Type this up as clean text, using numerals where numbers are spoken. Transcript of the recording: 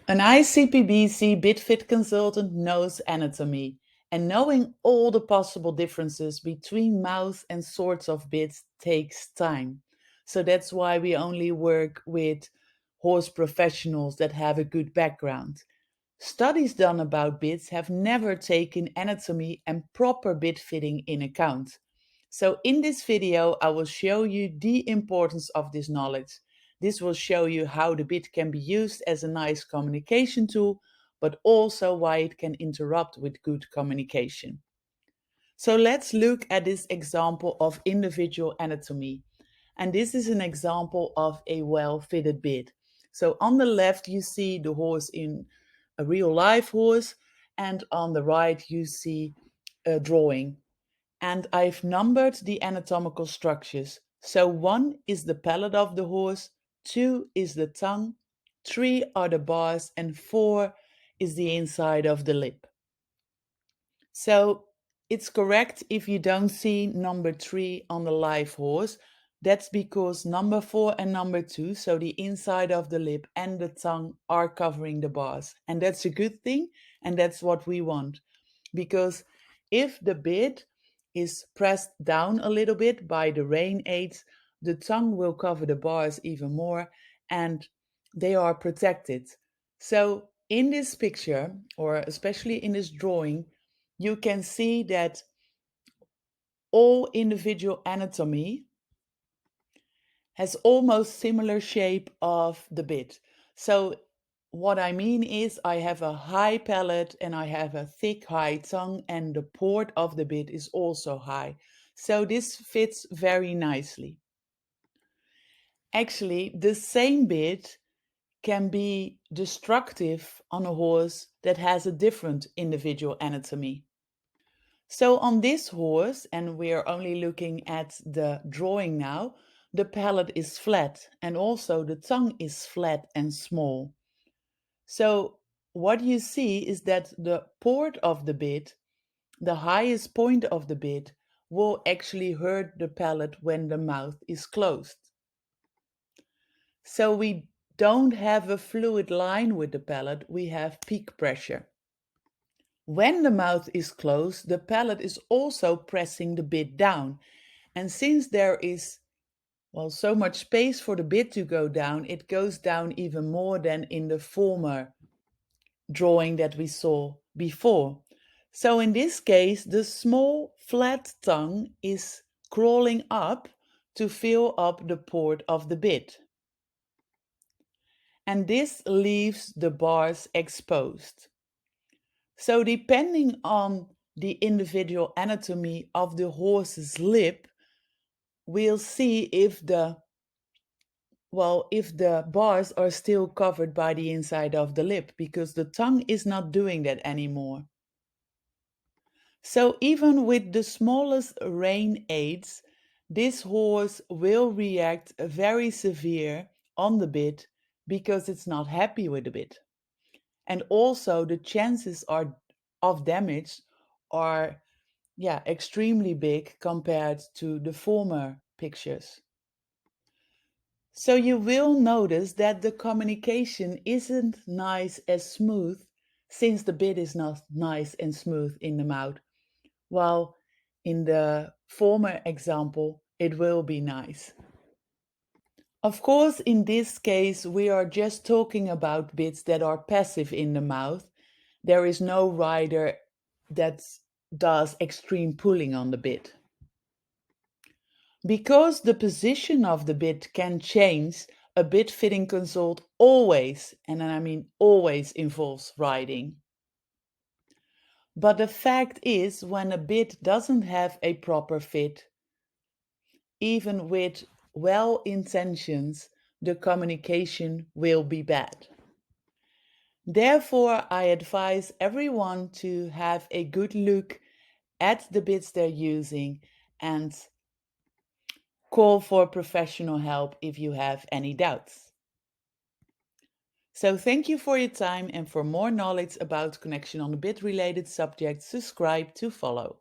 An ICPBC BidFit consultant knows anatomy, and knowing all the possible differences between mouths and sorts of bits takes time. So that's why we only work with horse professionals that have a good background. Studies done about bits have never taken anatomy and proper bit fitting in account. So in this video, I will show you the importance of this knowledge. This will show you how the bit can be used as a nice communication tool, but also why it can interrupt with good communication. So let's look at this example of individual anatomy. And this is an example of a well-fitted bit. So on the left, you see the horse in a real life horse, and on the right, you see a drawing. And I've numbered the anatomical structures. So 1 is the palate of the horse, 2 is the tongue, 3 are the bars, and 4 is the inside of the lip. So it's correct if you don't see number 3 on the live horse. That's because number 4 and number 2, so the inside of the lip and the tongue, are covering the bars. And that's a good thing, and that's what we want. Because if the bit is pressed down a little bit by the rein aids, the tongue will cover the bars even more and they are protected. So in this picture, or especially in this drawing, you can see that all individual anatomy has almost similar shape of the bit. So what I mean is I have a high palate and I have a thick high tongue, and the port of the bit is also high. So this fits very nicely. Actually, the same bit can be destructive on a horse that has a different individual anatomy. So on this horse, and we are only looking at the drawing now, the palate is flat and also the tongue is flat and small. So what you see is that the port of the bit, the highest point of the bit, will actually hurt the palate when the mouth is closed. So we don't have a fluid line with the palate, we have peak pressure. When the mouth is closed, the palate is also pressing the bit down. And since there is, well, so much space for the bit to go down, it goes down even more than in the former drawing that we saw before. So in this case, the small flat tongue is crawling up to fill up the port of the bit. And this leaves the bars exposed. So depending on the individual anatomy of the horse's lip, we'll see if the bars are still covered by the inside of the lip, because the tongue is not doing that anymore. So even with the smallest rein aids, this horse will react very severe on the bit because it's not happy with the bit. And also the chances of damage are extremely big compared to the former pictures. So you will notice that the communication isn't nice as smooth, since the bit is not nice and smooth in the mouth, while in the former example it will be nice. Of course, in this case we are just talking about bits that are passive in the mouth. There is no rider that does extreme pulling on the bit. Because the position of the bit can change, a bit fitting consult always, and I mean always, involves riding. But the fact is, when a bit doesn't have a proper fit, even with well intentions, the communication will be bad. Therefore, I advise everyone to have a good look at the bits they're using and call for professional help if you have any doubts. So thank you for your time, and for more knowledge about connection on a bit related subjects, subscribe to follow.